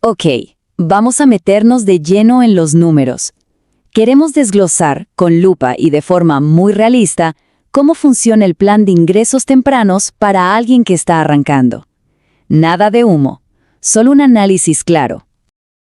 Ok, vamos a meternos de lleno en los números. Queremos desglosar, con lupa y de forma muy realista, cómo funciona el plan de ingresos tempranos para alguien que está arrancando. Nada de humo, solo un análisis claro.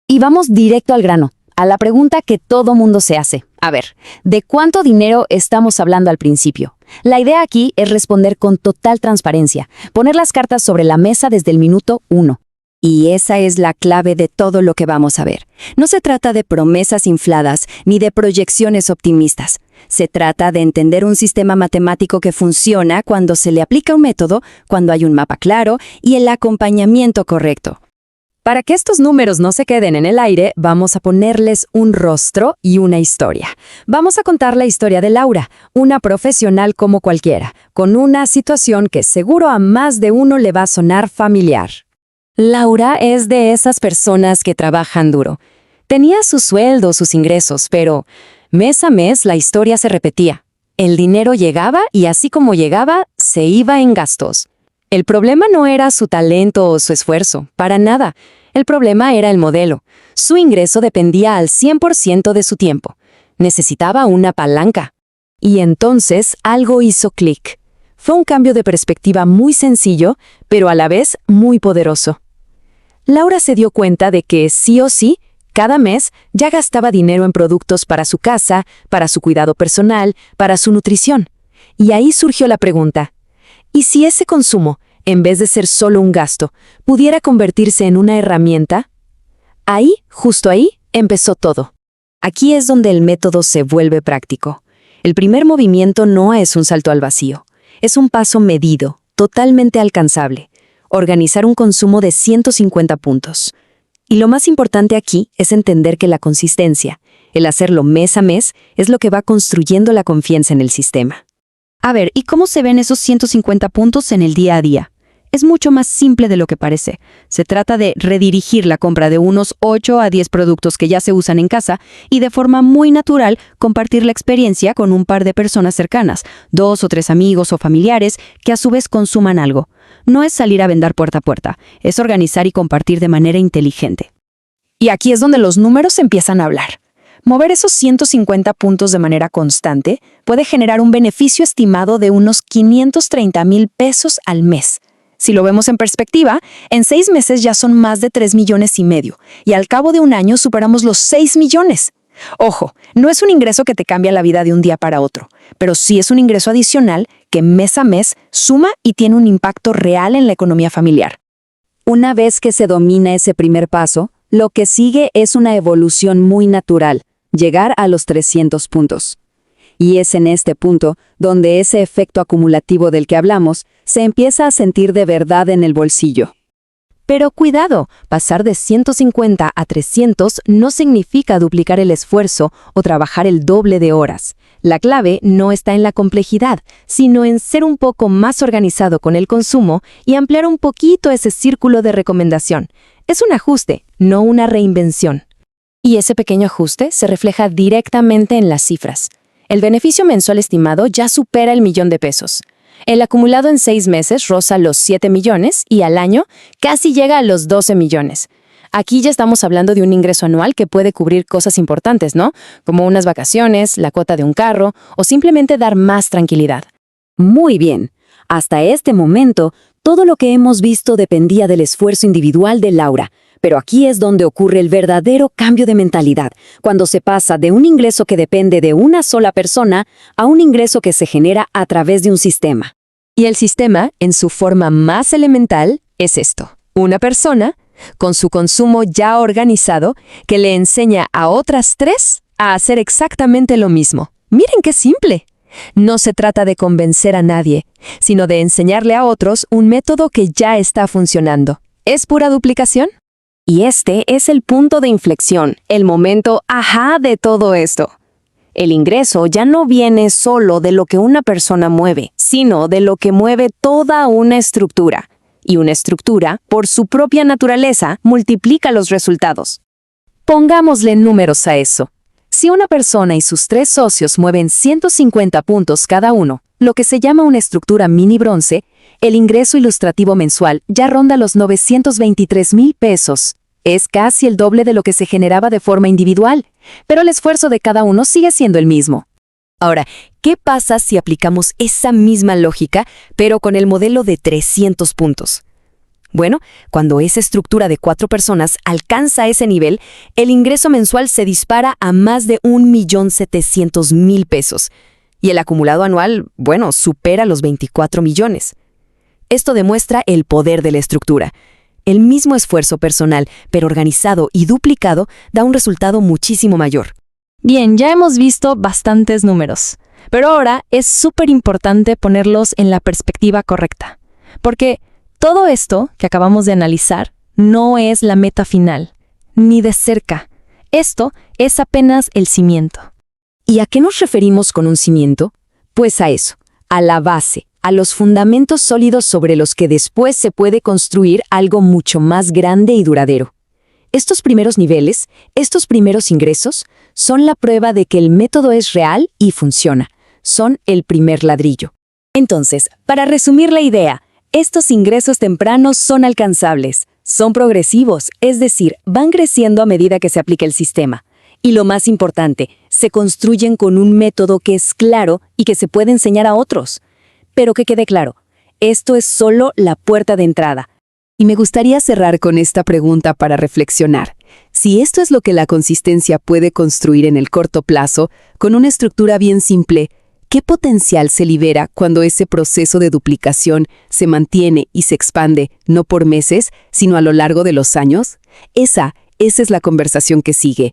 Y vamos directo al grano, a la pregunta que todo mundo se hace. A ver, ¿de cuánto dinero estamos hablando al principio? La idea aquí es responder con total transparencia, poner las cartas sobre la mesa desde el minuto 1. Y esa es la clave de todo lo que vamos a ver. No se trata de promesas infladas ni de proyecciones optimistas. Se trata de entender un sistema matemático que funciona cuando se le aplica un método, cuando hay un mapa claro y el acompañamiento correcto. Para que estos números no se queden en el aire, vamos a ponerles un rostro y una historia. Vamos a contar la historia de Laura, una profesional como cualquiera, con una situación que seguro a más de uno le va a sonar familiar. Laura es de esas personas que trabajan duro. Tenía su sueldo, sus ingresos, pero mes a mes la historia se repetía. El dinero llegaba y así como llegaba, se iba en gastos. El problema no era su talento o su esfuerzo, para nada. El problema era el modelo. Su ingreso dependía al 100% de su tiempo. Necesitaba una palanca. Y entonces algo hizo clic. Fue un cambio de perspectiva muy sencillo, pero a la vez muy poderoso. Laura se dio cuenta de que sí o sí, cada mes ya gastaba dinero en productos para su casa, para su cuidado personal, para su nutrición. Y ahí surgió la pregunta: ¿y si ese consumo, en vez de ser solo un gasto, pudiera convertirse en una herramienta? Ahí, justo ahí, empezó todo. Aquí es donde el método se vuelve práctico. El primer movimiento no es un salto al vacío. Es un paso medido, totalmente alcanzable. Organizar un consumo de 150 puntos. Y lo más importante aquí es entender que la consistencia, el hacerlo mes a mes, es lo que va construyendo la confianza en el sistema. A ver, ¿y cómo se ven esos 150 puntos en el día a día? Es mucho más simple de lo que parece. Se trata de redirigir la compra de unos 8 a 10 productos que ya se usan en casa y de forma muy natural compartir la experiencia con un par de personas cercanas, 2 o 3 amigos o familiares que a su vez consuman algo. No es salir a vender puerta a puerta, es organizar y compartir de manera inteligente. Y aquí es donde los números empiezan a hablar. Mover esos 150 puntos de manera constante puede generar un beneficio estimado de unos 530,000 pesos al mes. Si lo vemos en perspectiva, en 6 meses ya son más de 3,5 millones y al cabo de un año superamos los 6 millones. Ojo, no es un ingreso que te cambia la vida de un día para otro, pero sí es un ingreso adicional que mes a mes suma y tiene un impacto real en la economía familiar. Una vez que se domina ese primer paso, lo que sigue es una evolución muy natural, llegar a los 300 puntos. Y es en este punto donde ese efecto acumulativo del que hablamos se empieza a sentir de verdad en el bolsillo. Pero cuidado, pasar de 150 a 300 no significa duplicar el esfuerzo o trabajar el doble de horas. La clave no está en la complejidad, sino en ser un poco más organizado con el consumo y ampliar un poquito ese círculo de recomendación. Es un ajuste, no una reinvención. Y ese pequeño ajuste se refleja directamente en las cifras. El beneficio mensual estimado ya supera el 1,000,000 de pesos. El acumulado en 6 meses roza los 7 millones y al año casi llega a los 12 millones. Aquí ya estamos hablando de un ingreso anual que puede cubrir cosas importantes, ¿no? Como unas vacaciones, la cuota de un carro o simplemente dar más tranquilidad. Muy bien. Hasta este momento, todo lo que hemos visto dependía del esfuerzo individual de Laura. Pero aquí es donde ocurre el verdadero cambio de mentalidad, cuando se pasa de un ingreso que depende de una sola persona a un ingreso que se genera a través de un sistema. Y el sistema, en su forma más elemental, es esto: una persona, con su consumo ya organizado, que le enseña a otras 3 a hacer exactamente lo mismo. ¡Miren qué simple! No se trata de convencer a nadie, sino de enseñarle a otros un método que ya está funcionando. ¿Es pura duplicación? Y este es el punto de inflexión, el momento ajá de todo esto. El ingreso ya no viene solo de lo que una persona mueve, sino de lo que mueve toda una estructura. Y una estructura, por su propia naturaleza, multiplica los resultados. Pongámosle números a eso. Si una persona y sus 3 socios mueven 150 puntos cada uno, lo que se llama una estructura mini bronce, el ingreso ilustrativo mensual ya ronda los 923,000 pesos. Es casi el doble de lo que se generaba de forma individual, pero el esfuerzo de cada uno sigue siendo el mismo. Ahora, ¿qué pasa si aplicamos esa misma lógica, pero con el modelo de 300 puntos? Bueno, cuando esa estructura de 4 personas alcanza ese nivel, el ingreso mensual se dispara a más de 1.700.000 pesos. Y el acumulado anual, bueno, supera los 24 millones. Esto demuestra el poder de la estructura. El mismo esfuerzo personal, pero organizado y duplicado, da un resultado muchísimo mayor. Bien, ya hemos visto bastantes números, pero ahora es súper importante ponerlos en la perspectiva correcta, porque todo esto que acabamos de analizar no es la meta final, ni de cerca. Esto es apenas el cimiento. ¿Y a qué nos referimos con un cimiento? Pues a eso, a la base, a los fundamentos sólidos sobre los que después se puede construir algo mucho más grande y duradero. Estos primeros niveles, estos primeros ingresos, son la prueba de que el método es real y funciona. Son el primer ladrillo. Entonces, para resumir la idea, estos ingresos tempranos son alcanzables, son progresivos, es decir, van creciendo a medida que se aplica el sistema. Y lo más importante, se construyen con un método que es claro y que se puede enseñar a otros. Pero que quede claro, esto es solo la puerta de entrada. Y me gustaría cerrar con esta pregunta para reflexionar. Si esto es lo que la consistencia puede construir en el corto plazo, con una estructura bien simple, ¿qué potencial se libera cuando ese proceso de duplicación se mantiene y se expande, no por meses, sino a lo largo de los años? Esa es la conversación que sigue.